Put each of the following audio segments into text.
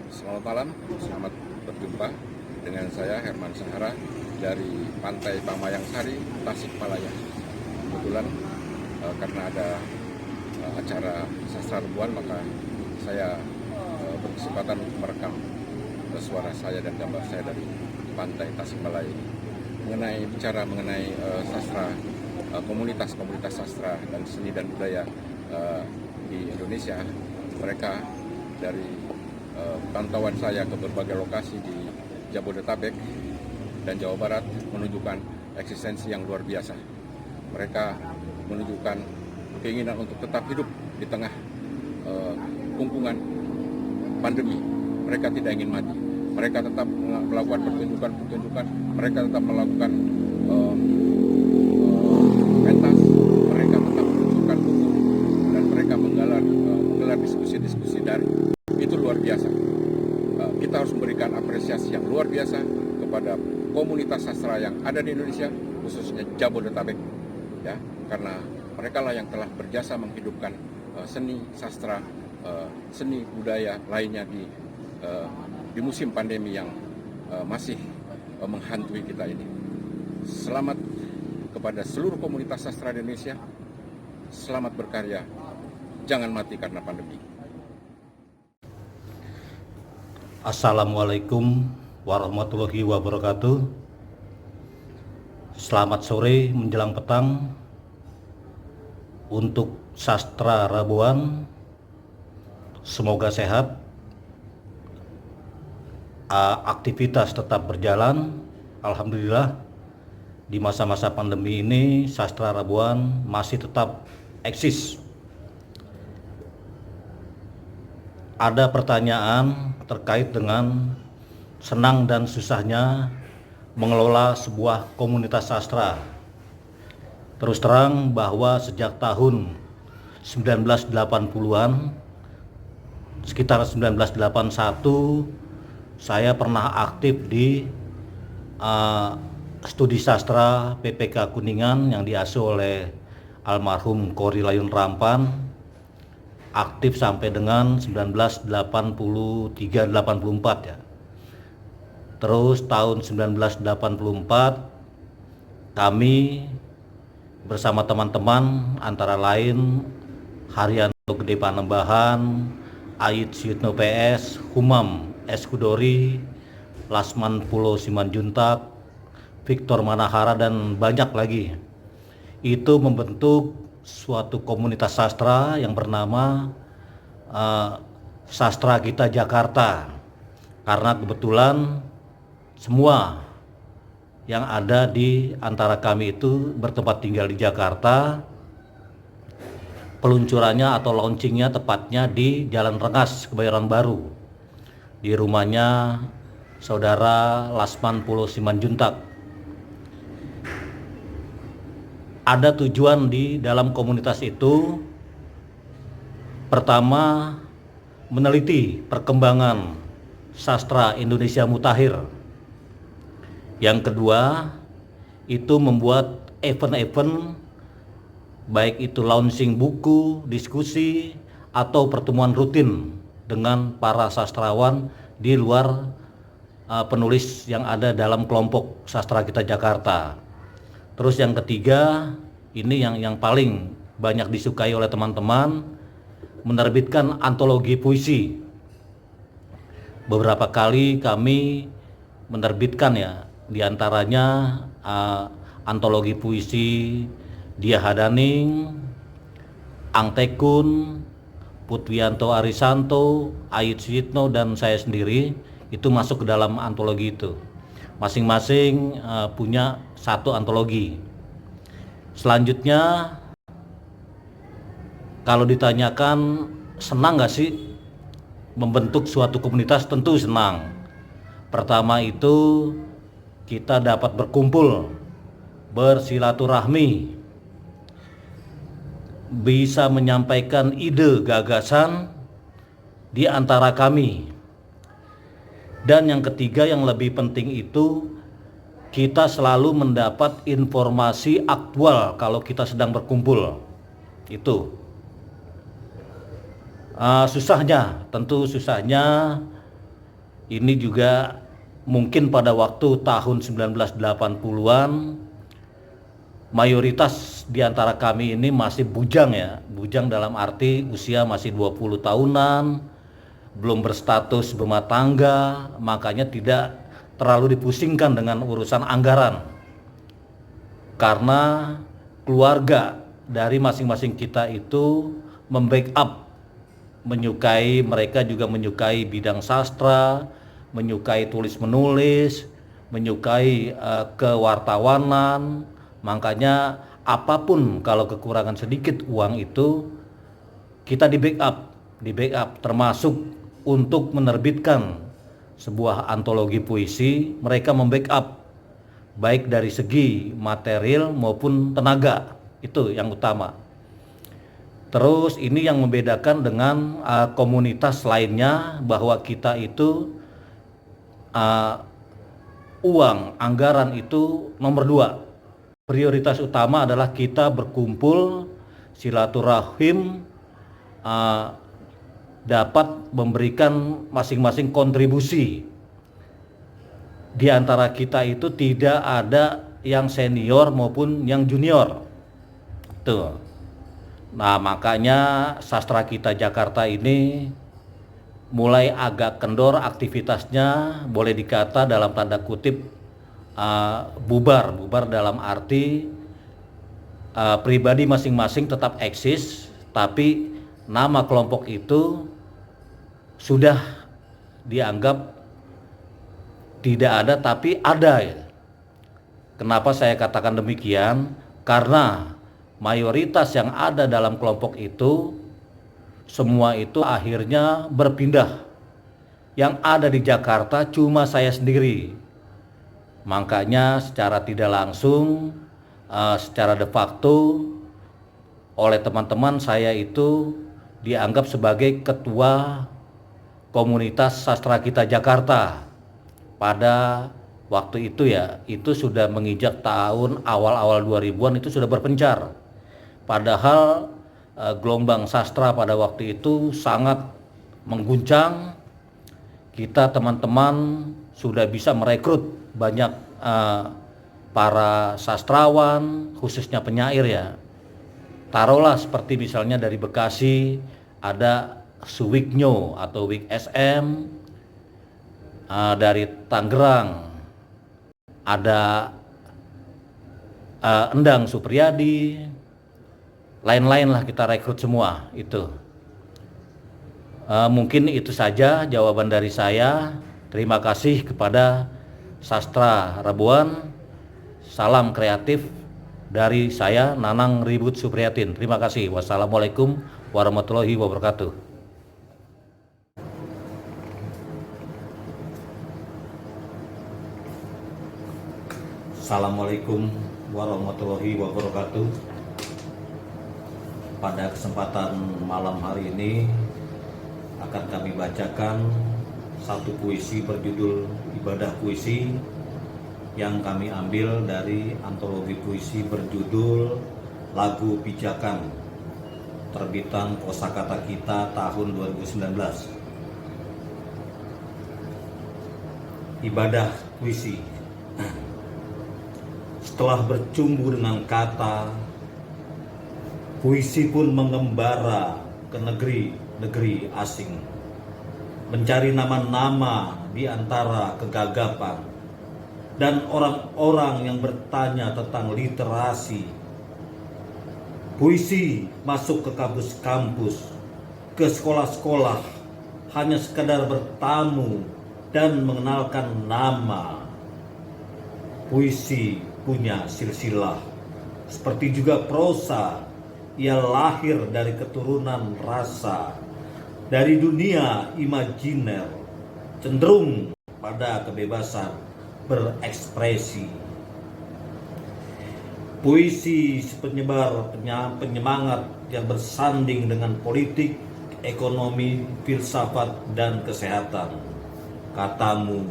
Selamat malam, selamat berjumpa dengan saya Herman Sahara dari Pantai Pamayangsari, Tasikmalaya. Kebetulan karena ada acara sastra rebuan, maka saya berkesempatan untuk merekam suara saya dan gambar saya dari Pantai Tasikmalaya ini. Bicara mengenai sastra, komunitas sastra dan seni dan budaya di Indonesia, mereka dari pantauan saya ke berbagai lokasi di Jabodetabek dan Jawa Barat menunjukkan eksistensi yang luar biasa. Mereka menunjukkan keinginan untuk tetap hidup di tengah kungkungan pandemi. Mereka tidak ingin mati. Mereka tetap melakukan pertunjukan. Mereka tetap melakukan pentas. Mereka tetap menunjukkan buku dan mereka menggelar diskusi-diskusi daring. Itu luar biasa. Kita harus memberikan apresiasi yang luar biasa kepada komunitas sastra yang ada di Indonesia, khususnya Jabodetabek, ya, karena mereka lah yang telah berjasa menghidupkan seni sastra, seni budaya lainnya di musim pandemi yang masih menghantui kita ini. Selamat kepada seluruh komunitas sastra di Indonesia. Selamat berkarya. Jangan mati karena pandemi. Assalamualaikum warahmatullahi wabarakatuh. Selamat sore menjelang petang untuk sastra Rabuan. Semoga sehat, aktivitas tetap berjalan. Alhamdulillah di masa-masa pandemi ini sastra Rabuan masih tetap eksis. Ada pertanyaan terkait dengan senang dan susahnya mengelola sebuah komunitas sastra. Terus terang bahwa sejak tahun 1980-an, sekitar 1981, saya pernah aktif di studi sastra PPK Kuningan yang diasuh oleh almarhum Kori Layun Rampan. Aktif sampai dengan 1983-84 ya. Terus tahun 1984 kami bersama teman-teman antara lain Haryanto Gede Panembahan, Ait Suyitno PS, Humam S. Kudori, Lasman Pulo Simanjuntak, Victor Manahara dan banyak lagi. Itu membentuk suatu komunitas sastra yang bernama Sastra Kita Jakarta, karena kebetulan semua yang ada di antara kami itu bertempat tinggal di Jakarta. Peluncurannya atau launchingnya tepatnya di Jalan Rengas, Kebayoran Baru, di rumahnya saudara Lasman Pulo Simanjuntak. Ada tujuan di dalam komunitas itu. Pertama, meneliti perkembangan sastra Indonesia mutakhir. Yang kedua, itu membuat event-event, baik itu launching buku, diskusi, atau pertemuan rutin dengan para sastrawan di luar penulis yang ada dalam kelompok Sastra Kita Jakarta. Terus yang ketiga, ini yang paling banyak disukai oleh teman-teman, menerbitkan antologi puisi. Beberapa kali kami menerbitkan ya, diantaranya antologi puisi Dia Hadaning, Angtekun, Putwianto Arisanto, Ait Suyitno, dan saya sendiri. itu masuk ke dalam antologi itu. Masing-masing punya satu antologi. Selanjutnya, kalau ditanyakan senang nggak sih membentuk suatu komunitas, tentu senang. Pertama itu kita dapat berkumpul, bersilaturahmi, bisa menyampaikan ide, gagasan di antara kami. Dan yang ketiga yang lebih penting itu kita selalu mendapat informasi aktual kalau kita sedang berkumpul. Itu tentu susahnya ini juga mungkin pada waktu tahun 1980-an mayoritas di antara kami ini masih bujang ya. Bujang dalam arti usia masih 20 tahunan, belum berstatus berumah tangga, makanya tidak terlalu dipusingkan dengan urusan anggaran. Karena keluarga dari masing-masing kita itu membackup, mereka juga menyukai bidang sastra, menyukai tulis menulis, menyukai kewartawanan. Makanya apapun kalau kekurangan sedikit uang itu kita di backup termasuk untuk menerbitkan sebuah antologi puisi. Mereka membackup baik dari segi material maupun tenaga, itu yang utama. Terus ini yang membedakan dengan komunitas lainnya, bahwa kita itu uang, anggaran itu nomor 2. Prioritas utama adalah kita berkumpul, silaturahim, dapat memberikan masing-masing kontribusi. Di antara kita itu tidak ada yang senior maupun yang junior. Tuh. Nah, makanya sastra kita Jakarta ini mulai agak kendor aktivitasnya, boleh dikata dalam tanda kutip bubar dalam arti pribadi masing-masing tetap eksis, tapi nama kelompok itu sudah dianggap tidak ada, tapi ada ya. Kenapa saya katakan demikian? Karena mayoritas yang ada dalam kelompok itu semua itu akhirnya berpindah. Yang ada di Jakarta cuma saya sendiri. Makanya secara tidak langsung, secara de facto oleh teman-teman saya itu dianggap sebagai ketua komunitas sastra kita Jakarta. Pada waktu itu ya, itu sudah menginjak tahun awal-awal 2000-an, itu sudah berpencar. Padahal gelombang sastra pada waktu itu sangat mengguncang. Kita teman-teman sudah bisa merekrut banyak para sastrawan, khususnya penyair ya. Taruhlah seperti misalnya dari Bekasi ada Suwiknyo atau Wik SM, dari Tangerang ada Endang Supriyadi, lain-lain lah kita rekrut semua itu. Mungkin itu saja jawaban dari saya. Terima kasih kepada Sastra Rabuan. Salam kreatif dari saya, Nanang Ribut Supriyatin. Terima kasih. Wassalamualaikum warahmatullahi wabarakatuh. Assalamualaikum warahmatullahi wabarakatuh. Pada kesempatan malam hari ini akan kami bacakan satu puisi berjudul Ibadah Puisi yang kami ambil dari antologi puisi berjudul Lagu Pijakan, terbitan Kosakata Kita tahun 2019. Ibadah Puisi. Setelah bercumbu dengan kata, puisi pun mengembara ke negeri-negeri asing, mencari nama-nama di antara kegagapan dan orang-orang yang bertanya tentang literasi. Puisi masuk ke kampus-kampus, ke sekolah-sekolah, hanya sekadar bertamu dan mengenalkan nama. Puisi punya silsilah, seperti juga prosa. Ia lahir dari keturunan rasa, dari dunia imajiner, cenderung pada kebebasan berekspresi. Puisi penyebar penyemangat yang bersanding dengan politik, ekonomi, filsafat, dan kesehatan. Katamu,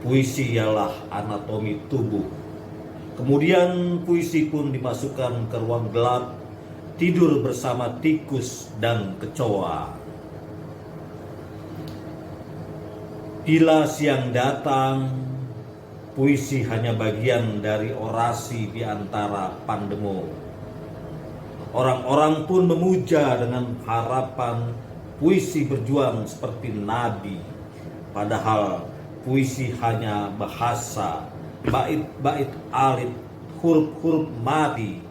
puisi ialah anatomi tubuh. Kemudian puisi pun dimasukkan ke ruang gelap, tidur bersama tikus dan kecoa. Bila siang datang, puisi hanya bagian dari orasi di antara pandemo. Orang-orang pun memuja dengan harapan puisi berjuang seperti nabi. Padahal puisi hanya bahasa, bait-bait alit, huruf-huruf mati.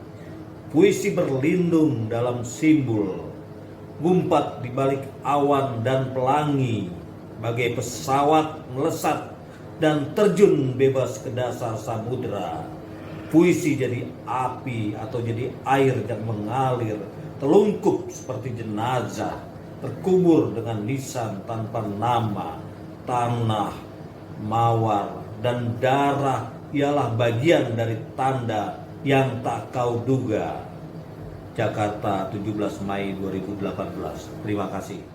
Puisi berlindung dalam simbol, ngumpat di balik awan dan pelangi, bagai pesawat melesat dan terjun bebas ke dasar samudera. Puisi jadi api atau jadi air yang mengalir, telungkup seperti jenazah, terkubur dengan lisan tanpa nama. Tanah, mawar, dan darah ialah bagian dari tanda yang tak kau duga. Jakarta, 17 Mei 2018. Terima kasih.